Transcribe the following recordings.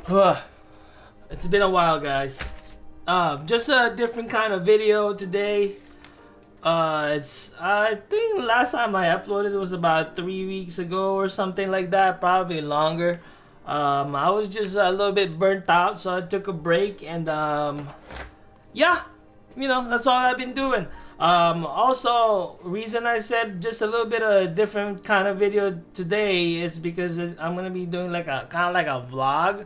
It's been a while, guys. Just a different kind of video today. I think last time I uploaded was about 3 weeks ago or something like that, probably longer. I was just a little bit burnt out, so I took a break, and yeah, that's all I've been doing. Also, reason I said just a little bit of a different kind of video today is because I'm gonna be doing like a kind of like a vlog,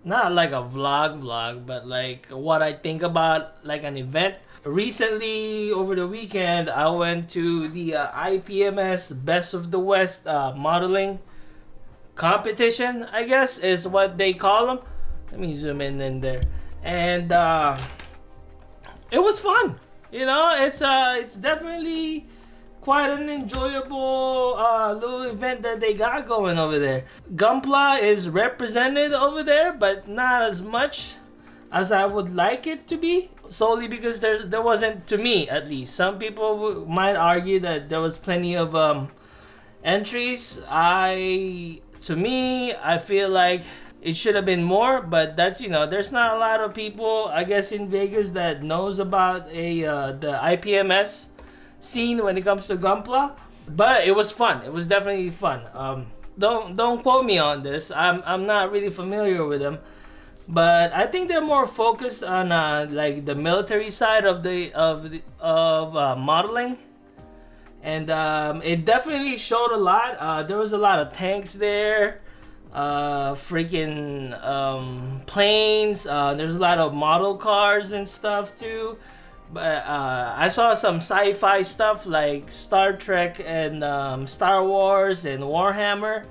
not like a vlog, but like what I think about like an event. Recently, over the weekend, I went to the IPMS Best of the West modeling competition, I guess is what they call them. Let me zoom in there, and it was fun. It's definitely quite an enjoyable little event that they got going over there. Gunpla is represented over there, but not as much as I would like it to be, solely because there wasn't, to me at least. Some people might argue that there was plenty of entries. To me, I feel like it should have been more, but that's there's not a lot of people, I guess, in Vegas that knows about the IPMS scene when it comes to Gunpla. But it was fun. It was definitely fun. Don't quote me on this. I'm not really familiar with them, but I think they're more focused on like the military side of modeling, and it definitely showed a lot. There was a lot of tanks there, freaking planes. There's a lot of model cars and stuff too. But I saw some sci-fi stuff like Star Trek and Star Wars and Warhammer.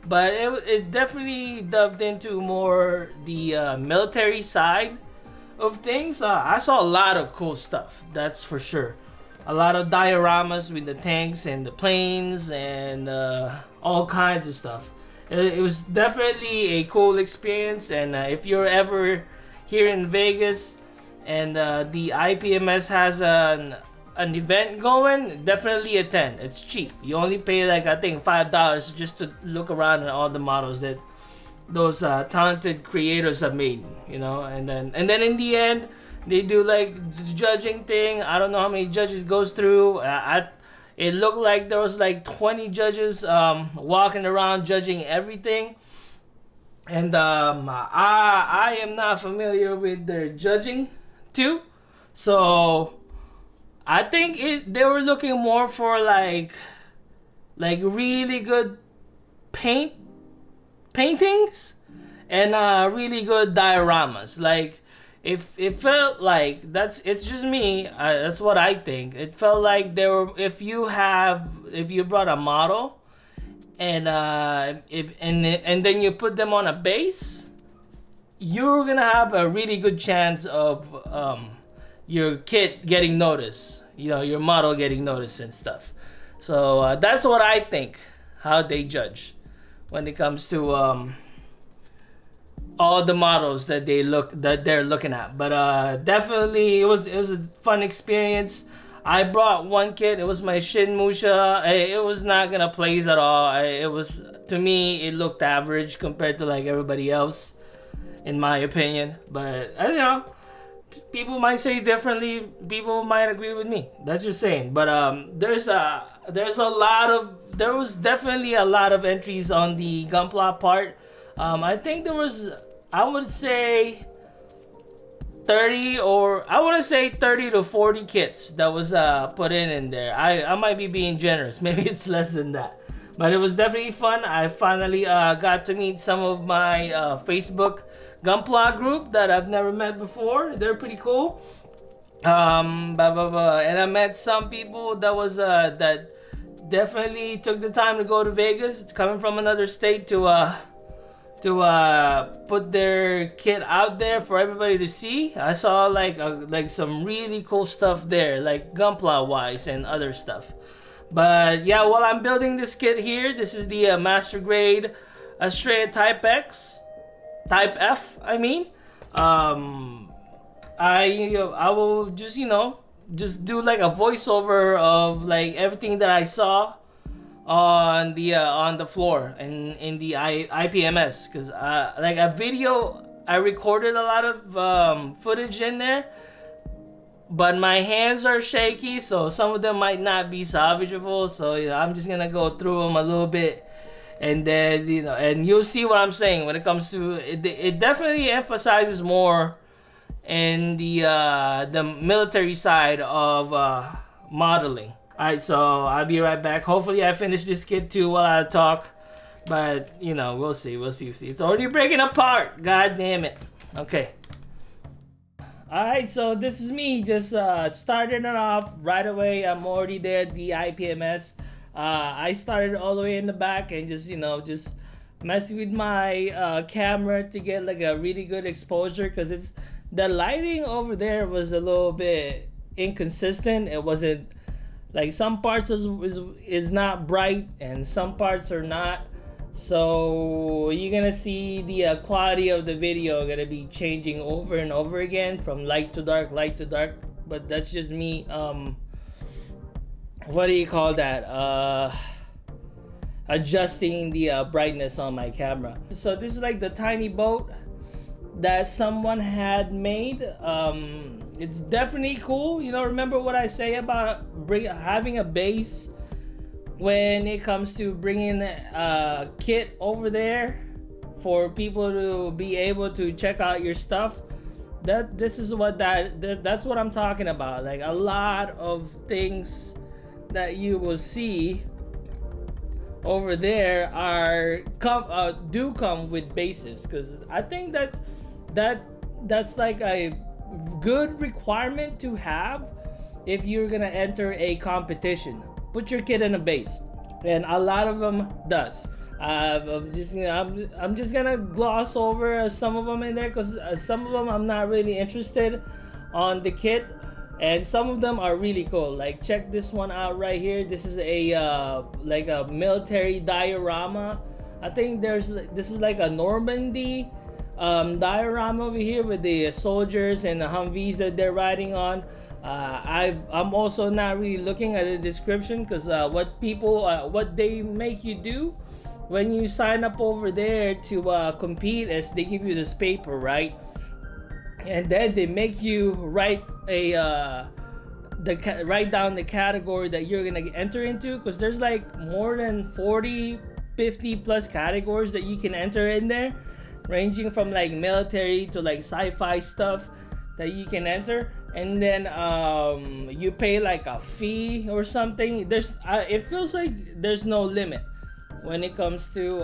But it definitely delved into more the military side of things. I saw a lot of cool stuff, that's for sure. A lot of dioramas with the tanks and the planes and all kinds of stuff. It was definitely a cool experience, and if you're ever here in Vegas and the IPMS has an event going, definitely attend. It's cheap. You only pay like I think $5 just to look around at all the models that those talented creators have made. And then in the end they do like the judging thing. I don't know how many judges goes through. It looked like there was like 20 judges walking around judging everything. And I am not familiar with their judging too, so I think they were looking more for like really good paintings and really good dioramas. Like if it felt like it's just me. That's what I think. It felt like there were if you brought a model and and then you put them on a base, you're gonna have a really good chance of your kit getting noticed, your model getting noticed and stuff. So that's what I think, how they judge when it comes to all the models that they're looking at. But definitely it was a fun experience. I brought one kit. It was my Shinmusha. It was not gonna place at all. To me, it looked average compared to like everybody else, in my opinion. But I don't know, people might say differently. People might agree with me. That's just saying. But there was definitely a lot of entries on the Gunpla part. I think there was, I would say 30 to 40 kits that was put in there. I might be being generous. Maybe it's less than that. But it was definitely fun. I finally got to meet some of my Facebook Gunpla group that I've never met before. They're pretty cool. And I met some people that definitely took the time to go to Vegas, coming from another state to put their kit out there for everybody to see. I saw like some really cool stuff there, like Gunpla wise and other stuff. But yeah, while I'm building this kit here, this is the master grade Astrea Type F. I mean, I will just do like a voiceover of like everything that I saw on the floor and in the IPMS, because like a video, I recorded a lot of footage in there, but my hands are shaky, so some of them might not be salvageable. So I'm just gonna go through them a little bit, and then and you'll see what I'm saying when it comes to it. It definitely emphasizes more in the military side of modeling. All right, so I'll be right back. Hopefully, I finish this kit too while I talk, but we'll see. It's already breaking apart. God damn it. Okay. Alright, so this is me just starting it off right away. I'm already there at the IPMS. I started all the way in the back and just messing with my camera to get like a really good exposure, because the lighting over there was a little bit inconsistent. It wasn't like, some parts is not bright and some parts are not. So you're gonna see the quality of the video gonna be changing over and over again from light to dark, but that's just me what do you call that, adjusting the brightness on my camera. So this is like the tiny boat that someone had made. It's definitely cool. Remember what I say about having a base when it comes to bringing a kit over there for people to be able to check out your stuff. That's what I'm talking about. Like, a lot of things that you will see over there do come with bases, because I think that's like a good requirement to have if you're gonna enter a competition. Put your kid in a base, and a lot of them does. I'm just gonna gloss over some of them in there, because some of them I'm not really interested on the kit, and some of them are really cool. Like, check this one out right here. This is a like a military diorama. I think this is like a Normandy diorama over here with the soldiers and the Humvees that they're riding on. I'm also not really looking at the description, because what they make you do when you sign up over there to compete is they give you this paper, right? And then they make you write write down the category that you're gonna enter into, because there's like more than 40-50 plus categories that you can enter in there, ranging from like military to like sci-fi stuff that you can enter. And then you pay like a fee or something. It feels like there's no limit when it comes to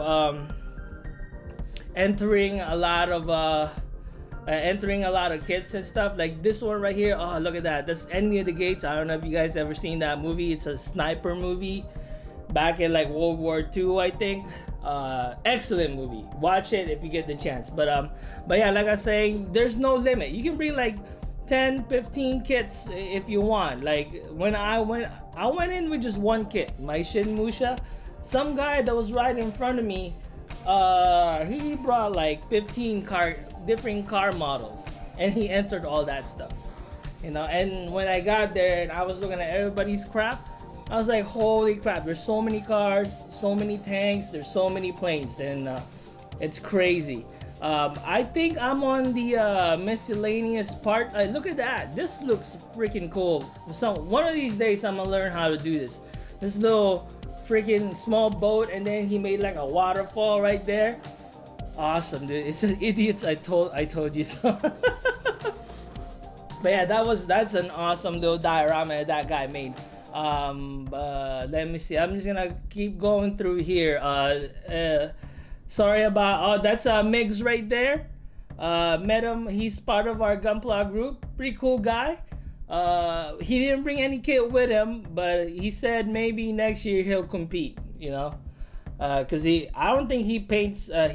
entering a lot of kits and stuff. Like this one right here. Oh, look at that. That's Enemy of the Gates. I don't know if you guys ever seen that movie. It's a sniper movie back in like World War II, I think. Excellent movie. Watch it if you get the chance. But yeah, like I was saying, there's no limit. You can bring like 10-15 kits if you want. Like when I went in with just one kit, my Shin Musha. Some guy that was right in front of me, he brought like 15 different car models, and he entered all that stuff, and when I got there and I was looking at everybody's crap, I was like, holy crap, there's so many cars, so many tanks, there's so many planes, and it's crazy. I think I'm on the miscellaneous part. Look at that. This looks freaking cool. So one of these days I'm gonna learn how to do this. This little freaking small boat, and then he made like a waterfall right there. Awesome, dude. It's an idiots. I told you so. But yeah, that's an awesome little diorama that guy made. Let me see. I'm just gonna keep going through here. Sorry about that's Migs right there. Met him. He's part of our Gunpla group. Pretty cool guy. He didn't bring any kit with him, but he said maybe next year he'll compete. Cause I don't think he paints. I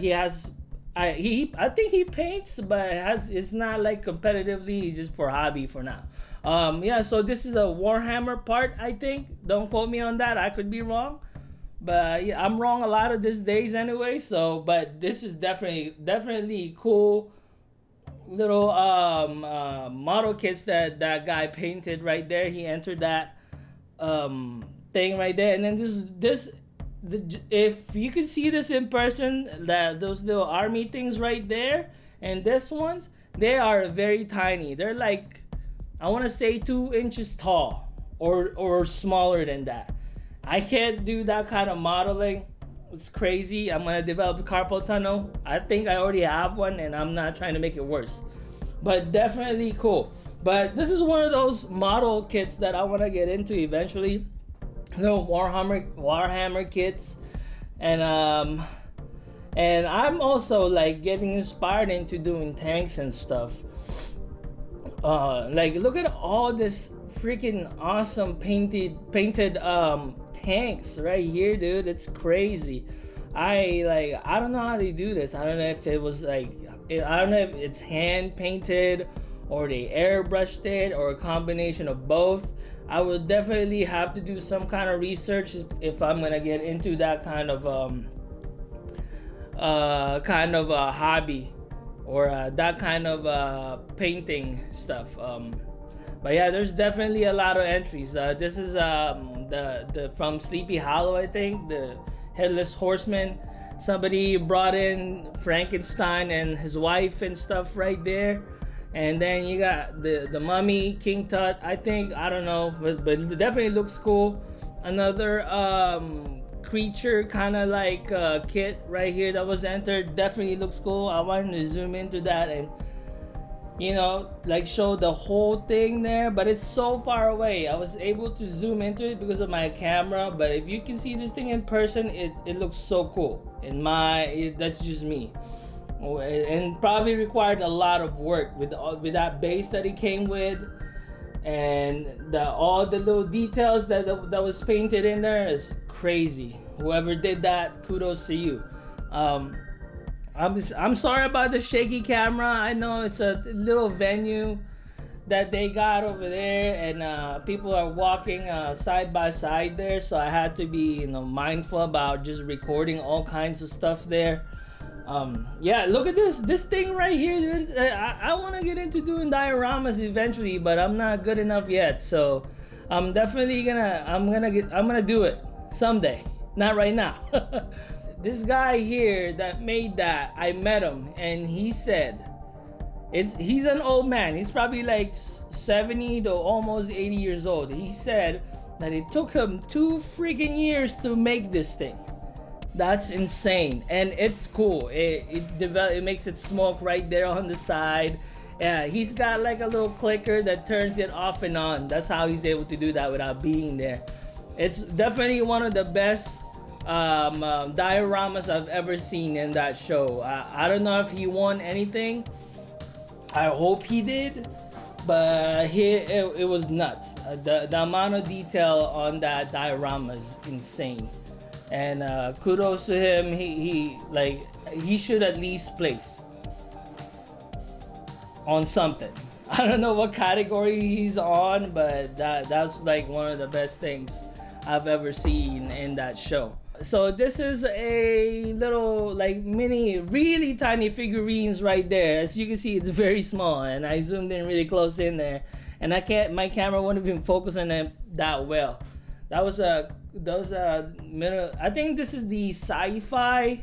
think he paints, but it's not like competitively. It's just for hobby for now. Yeah. So this is a Warhammer part, I think. Don't quote me on that. I could be wrong. But yeah, I'm wrong a lot of these days anyway. So, but this is definitely cool little model kits that guy painted right there. He entered that thing right there, and then this if you can see this in person, that those little army things right there, and this ones, they are very tiny. They're like, I want to say 2 inches tall, or smaller than that. I can't do that kind of modeling. It's crazy. I'm gonna develop a carpal tunnel. I think I already have one, and I'm not trying to make it worse. But definitely cool. But this is one of those model kits that I want to get into eventually. Little Warhammer kits, and I'm also like getting inspired into doing tanks and stuff. Like look at all this freaking awesome painted tanks right here, dude. It's crazy. I don't know how they do this. I don't know if it was like, I don't know if it's hand painted or they airbrushed it or a combination of both. I would definitely have to do some kind of research if I'm gonna get into that kind of a hobby, or that kind of painting stuff. But yeah, there's definitely a lot of entries. This is the from Sleepy Hollow, I think, the Headless Horseman. Somebody brought in Frankenstein and his wife and stuff right there. And then you got the mummy, King Tut. I think, I don't know, but it definitely looks cool. Another creature kind of like kit right here that was entered. Definitely looks cool. I wanted to zoom into that and, you know, like show the whole thing there, but it's so far away. I was able to zoom into it because of my camera, but if you can see this thing in person, it looks so cool. That's just me. And probably required a lot of work with that base that it came with, and all the little details that was painted in there is crazy. Whoever did that, kudos to you. I'm sorry about the shaky camera. I know it's a little venue that they got over there, and people are walking side by side there, so I had to be mindful about just recording all kinds of stuff there. Yeah, look at this thing right here, dude. I want to get into doing dioramas eventually, but I'm not good enough yet. So I'm definitely gonna do it someday, not right now. This guy here that made that, I met him, and he said he's an old man. He's probably like 70 to almost 80 years old. He said that it took him 2 freaking years to make this thing. That's insane, and it's cool. It makes it smoke right there on the side. Yeah, he's got like a little clicker that turns it off and on. That's how he's able to do that without being there. It's definitely one of the best dioramas I've ever seen in that show. I don't know if he won anything. I hope he did, but it was nuts. The amount of detail on that diorama is insane. And kudos to him. He should at least place on something. I don't know what category he's on, but that's like one of the best things I've ever seen in that show. So this is a little like mini, really tiny figurines right there. As you can see, it's very small, and I zoomed in really close in there, and my camera won't even focus on it that well. Those middle. I think this is the SciFi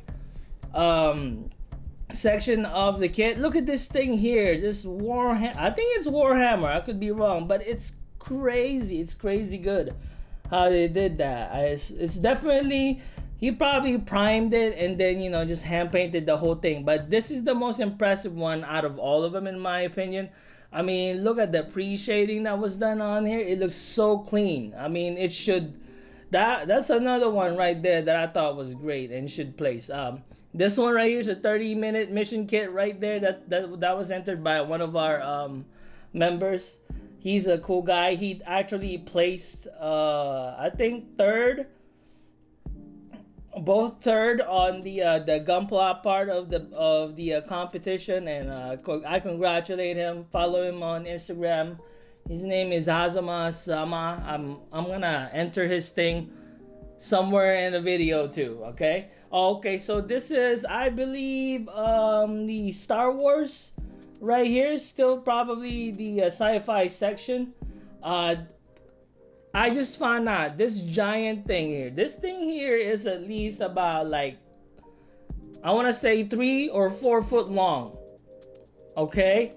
section of the kit. Look at this thing here. This Warhammer. I think it's Warhammer. I could be wrong, but it's crazy. It's crazy good how they did that. It's definitely, he probably primed it and then just hand painted the whole thing. But this is the most impressive one out of all of them, in my opinion. I mean, look at the pre-shading that was done on here. It looks so clean. I mean, it should. That's another one right there that I thought was great and should place. This one right here is a 30-minute mission kit right there that was entered by one of our members. He's a cool guy. He actually placed I think both third on the Gunpla part of the competition, and I congratulate him. Follow him on Instagram. His name is Hazama Sama. I'm gonna enter his thing somewhere in the video too. Okay, so this is, I believe, the Star Wars right here. Still probably the sci-fi section. I just found out this giant thing here. This thing here is at least about like, I want to say 3 or 4 foot long. Okay,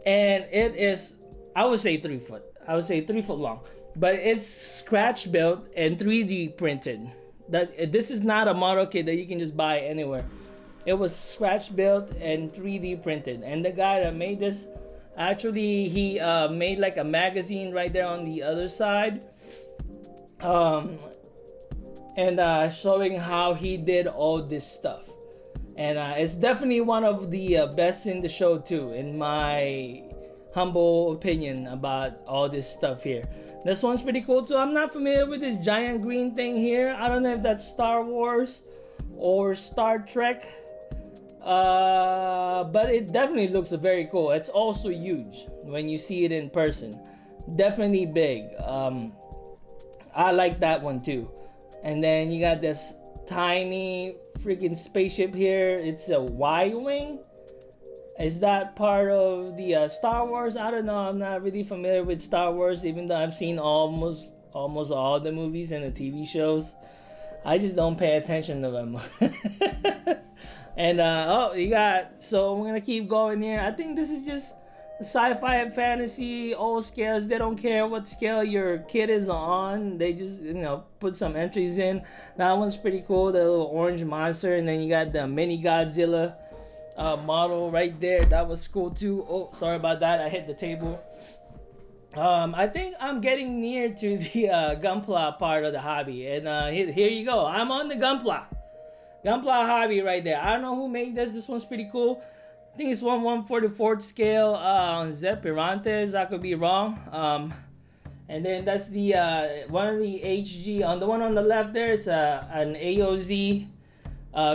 and it is, I would say 3 foot. I would say 3 foot long, but it's scratch built and 3D printed. That this is not a model kit that you can just buy anywhere. It was scratch built and 3D printed, and the guy that made this, actually, he made like a magazine right there on the other side, and showing how he did all this stuff. And it's definitely one of the best in the show too, in my humble opinion about all this stuff here. This one's pretty cool too. I'm not familiar with this giant green thing here. I don't know if that's Star Wars or Star Trek, but it definitely looks very cool. It's also huge when you see it in person. Definitely big. I like that one too. And then you got this tiny freaking spaceship here. It's a Y-wing. Is that part of the Star Wars? I don't know. I'm not really familiar with Star Wars, even though I've seen almost all the movies and the TV shows. I just don't pay attention to them. And oh, you got, so we're gonna keep going here. I think this is just sci-fi and fantasy, old scales. They don't care what scale your kid is on. They just, put some entries in. That one's pretty cool, the little orange monster. And then you got the mini Godzilla model right there. That was cool too. Oh, sorry about that, I hit the table. I think I'm getting near to the Gunpla part of the hobby. And here you go. I'm on the Gunpla hobby right there. I don't know who made this. This one's pretty cool. I think it's 1/144th scale Zepirantes. I could be wrong. And then that's the one of the HG. On the one on the left there is an AOZ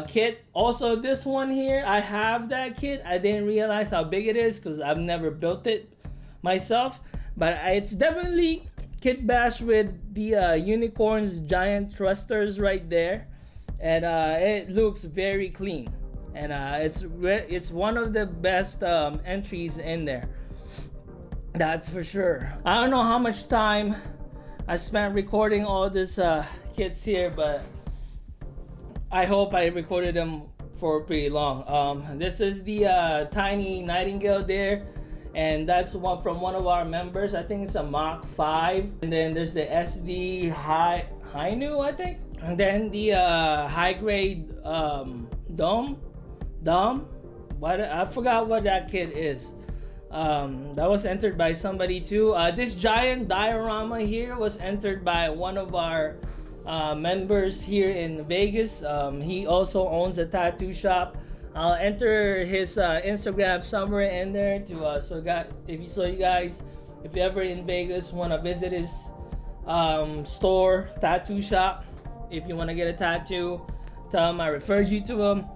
kit. Also, this one here, I have that kit. I didn't realize how big it is because I've never built it myself. But it's definitely kit bash with the unicorns, giant thrusters right there. And it looks very clean. And it's one of the best entries in there. That's for sure. I don't know how much time I spent recording all this kits here, but I hope I recorded them for pretty long. This is the tiny nightingale there, and that's one from one of our members. I think it's a Mach 5. And then there's the SD Hainu, I think. And then the high grade Dom. What, I forgot what that kit is. That was entered by somebody too. This giant diorama here was entered by one of our members here in Vegas. He also owns a tattoo shop. I'll enter his Instagram somewhere in there to if you guys, if you're ever in Vegas, want to visit his store, tattoo shop. If you want to get a tattoo, tell him I referred you to him.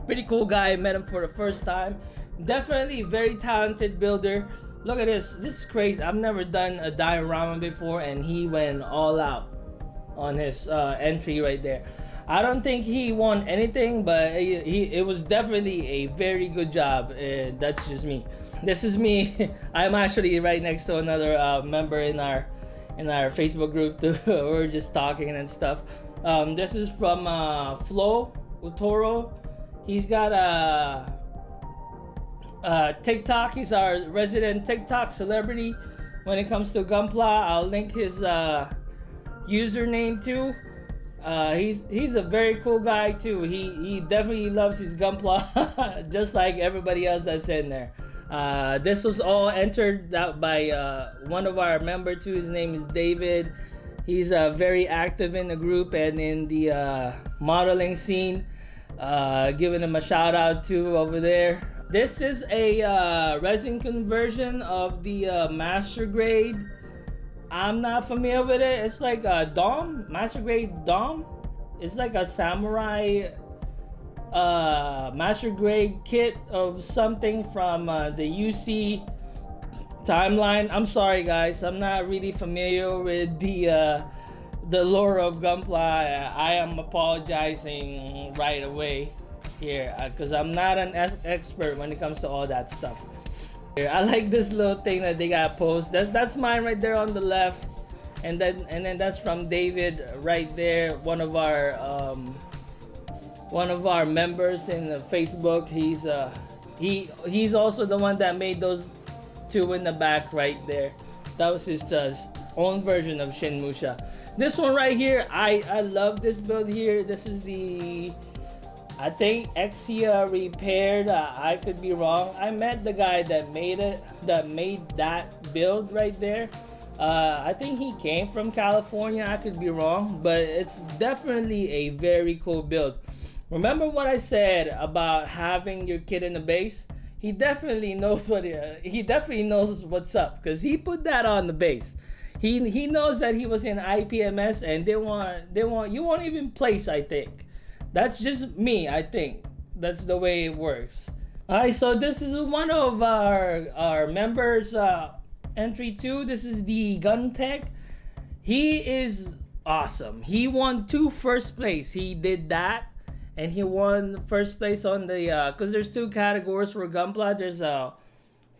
Pretty cool guy. Met him for the first time. Definitely very talented builder. Look at this. This is crazy. I've never done a diorama before, and he went all out on his entry right there. I don't think he won anything, but it was definitely a very good job. That's just me. This is me. I'm actually right next to another member in our Facebook group too. We're just talking and stuff. This is from Flo Utoro. He's got a TikTok. He's our resident TikTok celebrity when it comes to Gunpla. I'll link his username too. He's a very cool guy too. He definitely loves his Gunpla just like everybody else that's in there. This was all entered out by one of our members too. His name is David. He's very active in the group and in the modeling scene. Giving him a shout out too over there. This is a resin conversion of the master grade. I'm not familiar with it. It's like a Dom, master grade Dom. It's like a samurai master grade kit of something from the UC timeline. I'm sorry guys, I'm not really familiar with the lore of Gunpla. I am apologizing right away here because I'm not an expert when it comes to all that stuff. I like this little thing that they got posted. That's mine right there on the left. and then that's from David right there, one of our members in the Facebook. He's also the one that made those two in the back right there. That was his own version of Shinmusha. This one right here, I love this build here. This is the, I think, Exia repaired. I could be wrong. I met the guy that made that build right there. I think he came from California. I could be wrong, but it's definitely a very cool build. Remember what I said about having your kid in the base? He definitely knows what's up, because he put that on the base. He knows that he was in IPMS, and you won't even place, I think. That's just me, I think. That's the way it works. Alright, so this is one of our members, entry 2. This is the Gun Tech. He is awesome. He won 2 first place. He did that, and he won first place on the because there's 2 categories for Gunpla. There's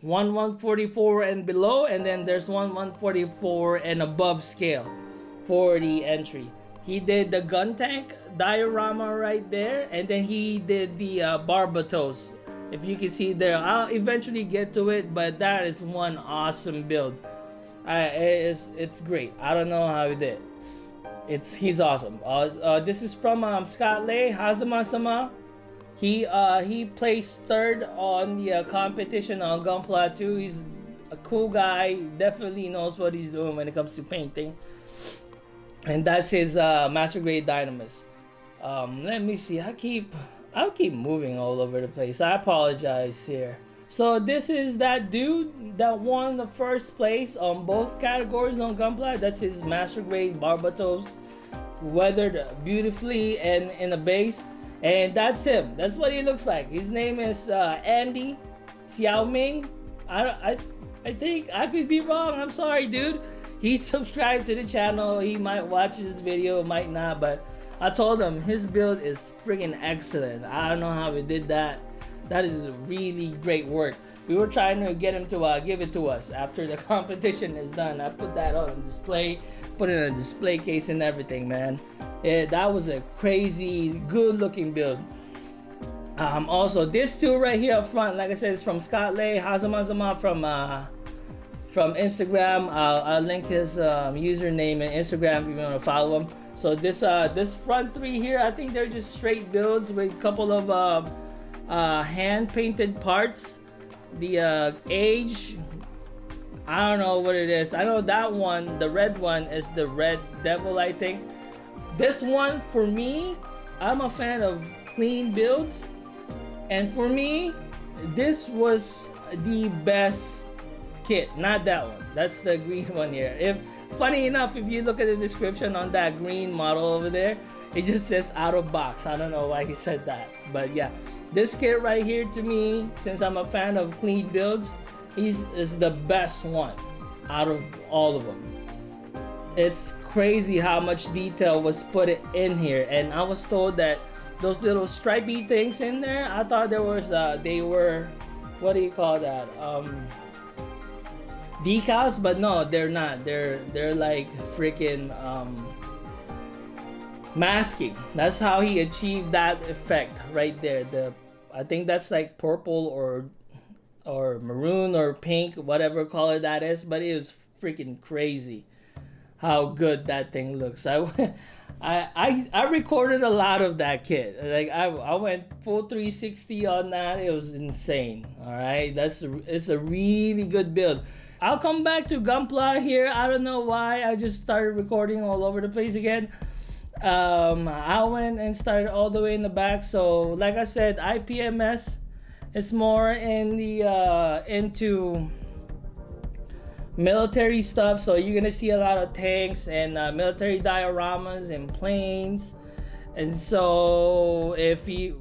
144 and below, and then there's 144 and above scale for the entry. He did the gun tank diorama right there, and then he did the Barbatos. If you can see there, I'll eventually get to it, but that is one awesome build. It's great. I don't know how he did. He's awesome. This is from Scott Lay, Hazama-sama. He placed 3rd on the competition on Gunpla 2. He's a cool guy. Definitely knows what he's doing when it comes to painting. And that's his master grade dynamis. Let me see. I'll keep moving all over the place. I apologize here. So this is that dude that won the first place on both categories on Gunpla. That's his master grade Barbatos, weathered beautifully and in the base. And that's him. That's what he looks like. His name is Andy Xiaoming. I think I could be wrong. I'm sorry, dude. He subscribed to the channel. He might watch this video, might not, but I told him his build is freaking excellent. I don't know how he did that. That is really great work. We were trying to get him to give it to us after the competition is done. I put that on display, put it in a display case and everything, man. That was a crazy, good-looking build. Also, this tool right here up front, like I said, is from Scott Lay, Hazama from Instagram. I'll link his username and Instagram if you want to follow him. So this front 3 here, I think they're just straight builds with a couple of hand-painted parts. The age, I don't know what it is. I know that one, the red one, is the Red Devil, I think. This one, for me, I'm a fan of clean builds, and for me, this was the best kit. Not that one. That's the green one here. Funny enough, if you look at the description on that green model over there, it just says out of box. I don't know why he said that, but yeah. This kit right here, to me, since I'm a fan of clean builds, is the best one out of all of them. It's crazy how much detail was put in here, and I was told that those little stripy things in there, I thought they were, what do you call that? Decals, but no, they're not. They're like freaking masking. That's how he achieved that effect right there. I think that's like purple or maroon or pink, whatever color that is, but it was freaking crazy how good that thing looks. I recorded a lot of that kit. Like I went full 360 on that. It was insane. All right, it's a really good build. I'll come back to Gunpla here. I don't know why I just started recording all over the place again. I went and started all the way in the back. So like I said, IPMS is more in the into military stuff, so you're gonna see a lot of tanks and military dioramas and planes. And so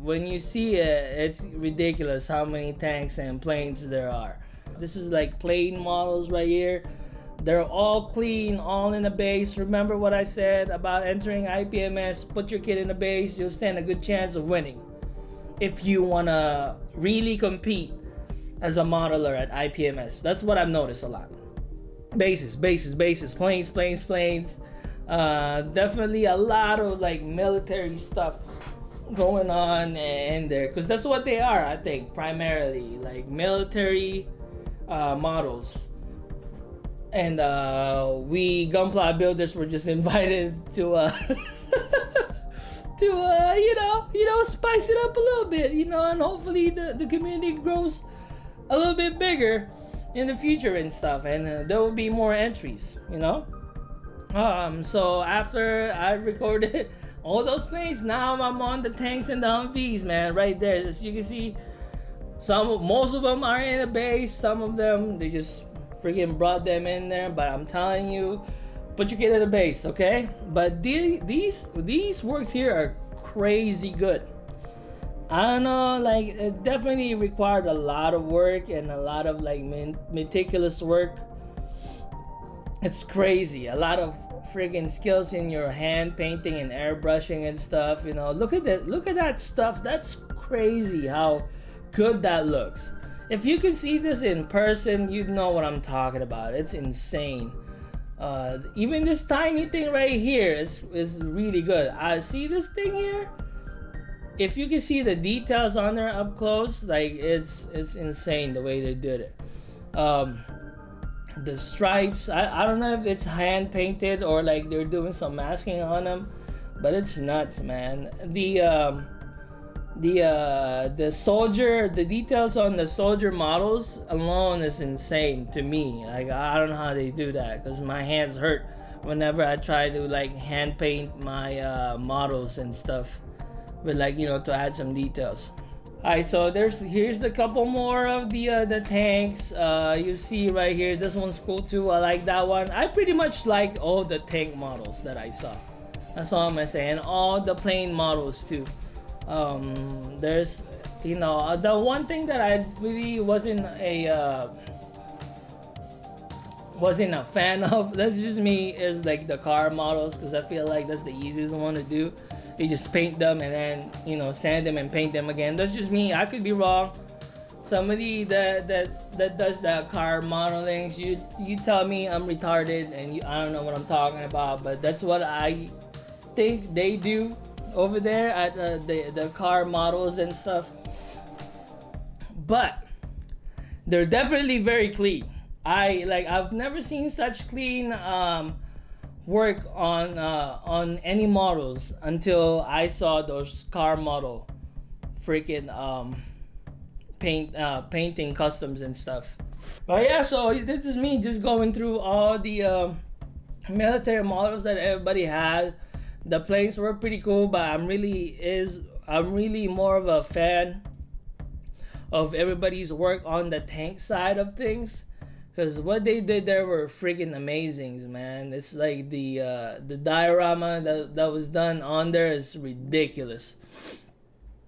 when you see it, it's ridiculous how many tanks and planes there are. This is like plane models right here. They're all clean, all in the base. Remember what I said about entering IPMS? Put your kid in the base, you'll stand a good chance of winning if you wanna really compete as a modeler at IPMS. That's what I've noticed a lot. bases, planes. Definitely a lot of like military stuff going on in there, because that's what they are, I think, primarily like military models. And we Gunpla builders were just invited to to spice it up a little bit, and hopefully the community grows a little bit bigger in the future and stuff, and there will be more entries. So after I recorded all those planes, now I'm on the tanks and the Humvees, man, right there. As you can see, most of them are in a base. Some of them, they just freaking brought them in there. But I'm telling you, put your kid at a base, okay? But these works here are crazy good. I don't know, like, it definitely required a lot of work and a lot of like meticulous work. It's crazy. A lot of freaking skills in your hand painting and airbrushing and stuff. Look at that stuff. That's crazy how good that looks. If you could see this in person, you'd know what I'm talking about. It's insane. Even this tiny thing right here is really good. I see this thing here. If you can see the details on there up close, like it's insane the way they did it. The stripes, I don't know if it's hand painted or like they're doing some masking on them, but it's nuts, man. The soldier, the details on the soldier models alone is insane to me. Like, I don't know how they do that, because my hands hurt whenever I try to like hand paint my models and stuff, but like, to add some details. Alright, so here's the couple more of the tanks. You see right here, this one's cool too. I like that one. I pretty much like all the tank models that I saw. That's all I'm gonna say, and all the plane models too. There's, the one thing that I really wasn't a fan of, that's just me, is like the car models, because I feel like that's the easiest one to do. You just paint them and then sand them and paint them again. That's just me. I could be wrong. Somebody that does that car modeling, you tell me I'm retarded and I don't know what I'm talking about, but that's what I think they do over there at the car models and stuff. But they're definitely very clean. I've never seen such clean work on any models until I saw those car model freaking painting customs and stuff. But yeah, so this is me just going through all the military models that everybody had. The planes were pretty cool, but I'm really more of a fan of everybody's work on the tank side of things. Because what they did there were freaking amazing, man. It's like the diorama that was done on there is ridiculous.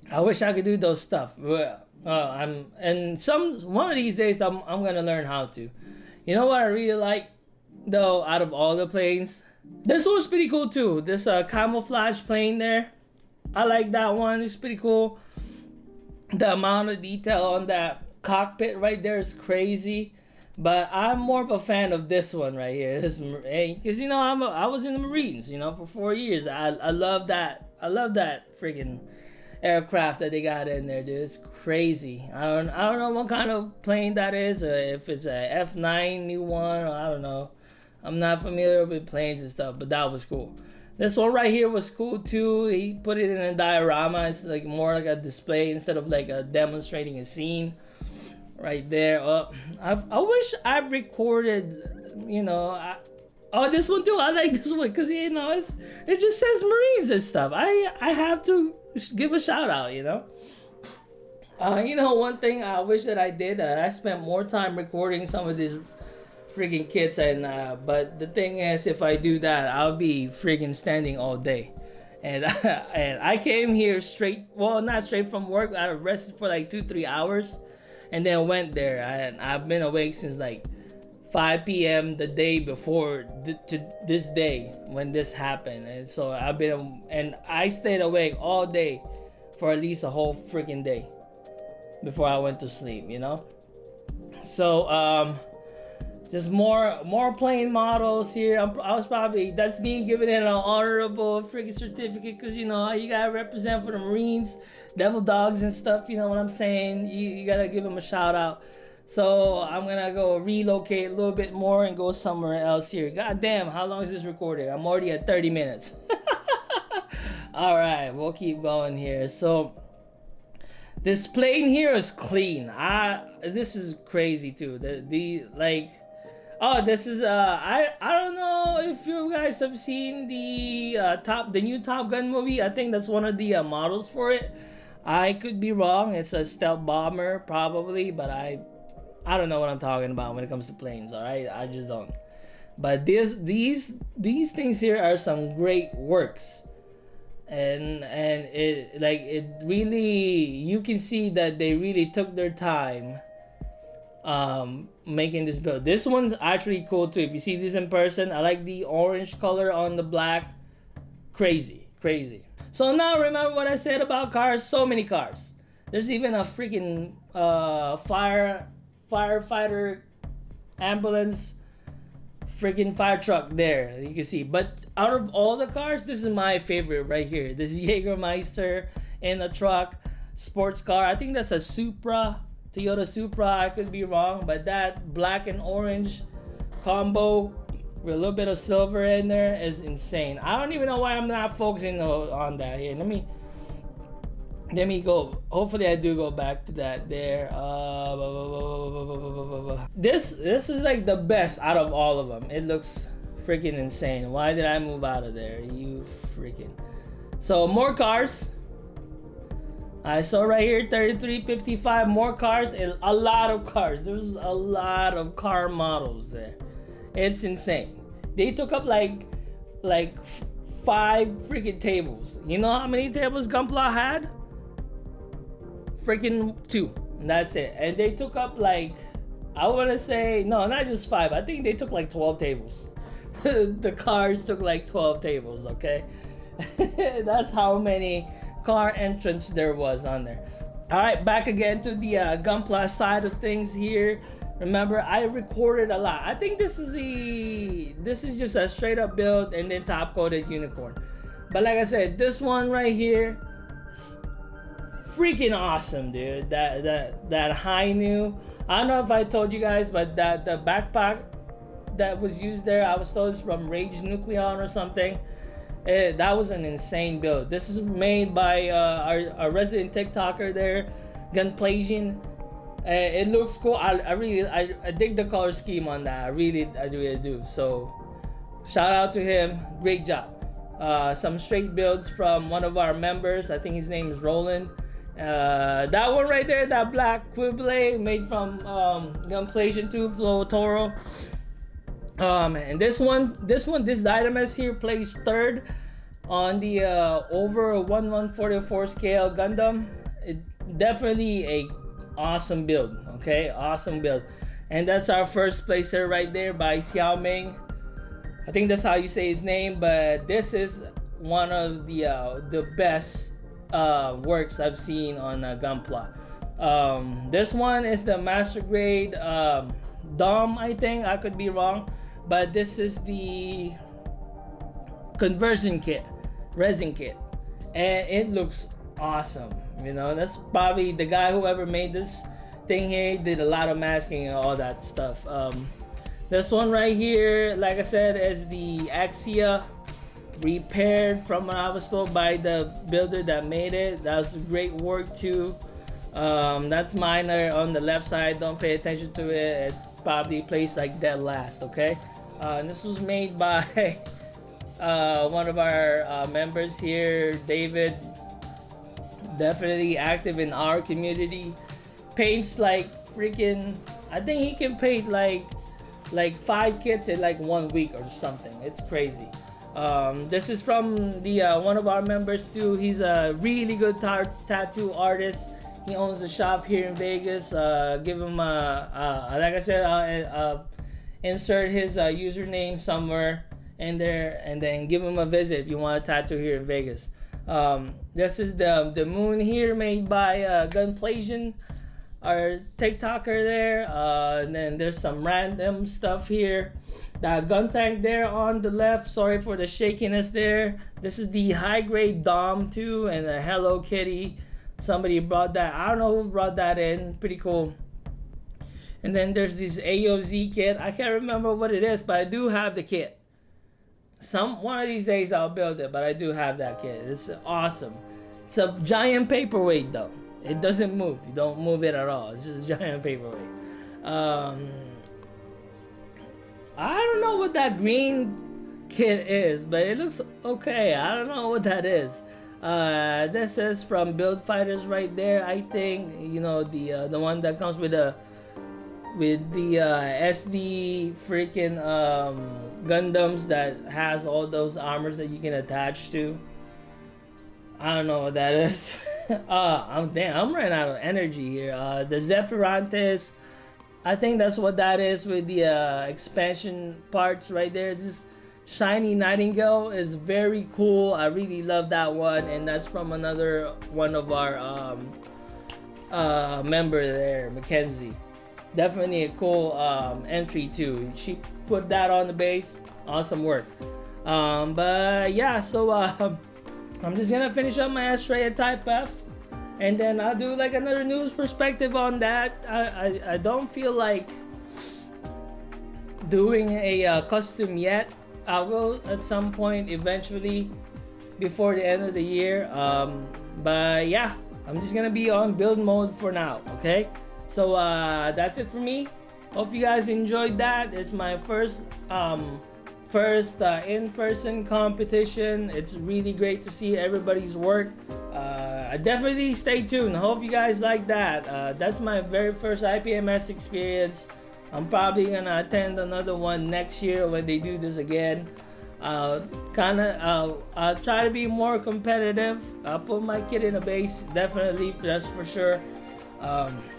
I wish I could do those stuff. One of these days I'm gonna learn how to. You know what I really like though, out of all the planes? This one's pretty cool too. This camouflage plane there. I like that one. It's pretty cool. The amount of detail on that cockpit right there is crazy. But I'm more of a fan of this one right here. This, because I was in the Marines, for 4 years. I love that. I love that freaking aircraft that they got in there, dude. It's crazy. I don't know what kind of plane that is, or if it's a F9 new one, or I don't know. I'm not familiar with planes and stuff, but that was cool. This one right here was cool too. He put it in a diorama. It's like more like a display instead of like a demonstrating a scene. Right there. I wish I've recorded, this one too. I like this one because it just says Marines and stuff. I have to give a shout out. One thing I wish that I did. I spent more time recording some of these freaking kits, and but the thing is, if I do that, I'll be freaking standing all day. And I came here not straight from work. I rested for like 2-3 hours. And then went there, and I've been awake since like 5 p.m. the day before to this day when this happened. And so I stayed awake all day for at least a whole freaking day before I went to sleep, So Just more plane models here. I was probably, that's me giving it an honorable freaking certificate, because you know you gotta represent for the Marines, Devil Dogs and stuff. You know what I'm saying? You gotta give them a shout out. So I'm gonna go relocate a little bit more and go somewhere else here. God damn, how long is this recording? I'm already at 30 minutes. All right, we'll keep going here. So this plane here is clean. This is crazy too. The like, oh, this is I don't know if you guys have seen the new Top Gun movie. I think that's one of the models for it. I could be wrong. It's a stealth bomber probably, but I don't know what I'm talking about when it comes to planes. All right, I just don't. But these things here are some great works. And it really, you can see that they really took their time making this build. This one's actually cool too. If you see this in person, I like the orange color on the black. Crazy. So now remember what I said about cars. So many cars. There's even a freaking firefighter ambulance, freaking fire truck there, you can see. But out of all the cars, this is my favorite right here. This Jägermeister in a truck, sports car. I think that's a Supra, Toyota Supra. I could be wrong, but that black and orange combo with a little bit of silver in there is insane. I don't even know why I'm not focusing on that here. Let me go. Hopefully I do go back to that there. This is like the best out of all of them. It looks freaking insane. Why did I move out of there? You freaking. So more cars. I saw right here 3355 more cars, and a lot of cars. There's a lot of car models there. It's insane. They took up like 5 freaking tables. You know how many tables Gunpla had? Freaking 2. And that's it. And they took up like, I want to say, no, not just 5. I think they took like 12 tables. The cars took like 12 tables, okay? That's how many car entrance there was on there. All right, back again to the Gunpla side of things here. Remember, I recorded a lot. I think this is just a straight up build and then top coated unicorn. But like I said, this one right here, freaking awesome, dude. That high new. I don't know if I told you guys, but that the backpack that was used there, I was told it's from Rage Nucleon or something. That was an insane build. This is made by our resident TikToker there, Gunpla. It looks cool. I really dig the color scheme on that. I really do. So shout out to him. Great job. Some straight builds from one of our members. I think his name is Roland. That one right there, that black Quible made from Gunpla 2 Flow Toro. And this Ipms here placed 3rd on the over 1144 scale Gundam. It definitely a awesome build. Okay, awesome build. And that's our first placer right there by Xiao Ming. I think that's how you say his name, but this is one of the best works I've seen on Gunpla. This one is the master grade Dom, I think. I could be wrong, but this is the conversion kit, resin kit, and it looks awesome. You know, that's probably the guy whoever made this thing here did a lot of masking and all that stuff. This one right here, like I said, is the Axia repaired from what I was told by the builder that made it. That was great work too. That's mine on the left side. Don't pay attention to it. It probably placed like dead last. Okay. This was made by one of our members here, David. Definitely active in our community. Paints like freaking. I think he can paint like 5 kits in like 1 week or something. It's crazy. This is from the one of our members too. He's a really good tattoo artist. He owns a shop here in Vegas. Give him like I said, insert his username somewhere in there, and then give him a visit if you want a tattoo here in Vegas. This is the moon here made by Gunpla. our TikToker there. And then there's some random stuff here. That gun tank there on the left. Sorry for the shakiness there. This is the high grade Dom too, and a Hello Kitty. Somebody brought that. I don't know who brought that in. Pretty cool. And then there's this AOZ kit. I can't remember what it is, but I do have the kit. One of these days I'll build it, but I do have that kit. It's awesome. It's a giant paperweight though. It doesn't move. You don't move it at all. It's just a giant paperweight. I don't know what that green kit is, but it looks okay. I don't know what that is. This is from Build Fighters right there. I think, you know, the one that comes with the SD freaking Gundams that has all those armors that you can attach to. I don't know what that is. I'm running out of energy here. The Zephyrantes, I think that's what that is with the expansion parts right there. This shiny Nightingale is very cool. I really love that one, and that's from another one of our member there, Mackenzie. Definitely a cool entry too. She put that on the base. Awesome work. But yeah, so I'm just gonna finish up my Estrella Type F, and then I'll do like another news perspective on that. I don't feel like doing a custom yet. I will at some point eventually before the end of the year. But yeah, I'm just gonna be on build mode for now. Okay, so that's it for me. Hope you guys enjoyed that. It's my first in-person competition. It's really great to see everybody's work. Definitely stay tuned. Hope you guys like that. That's my very first IPMS experience. I'm probably gonna attend another one next year when they do this again. I'll try to be more competitive. I'll put my kid in a base, definitely, that's for sure.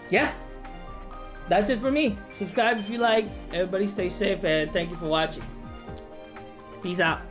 Yeah, that's it for me. Subscribe if you like. Everybody stay safe, and thank you for watching. Peace out.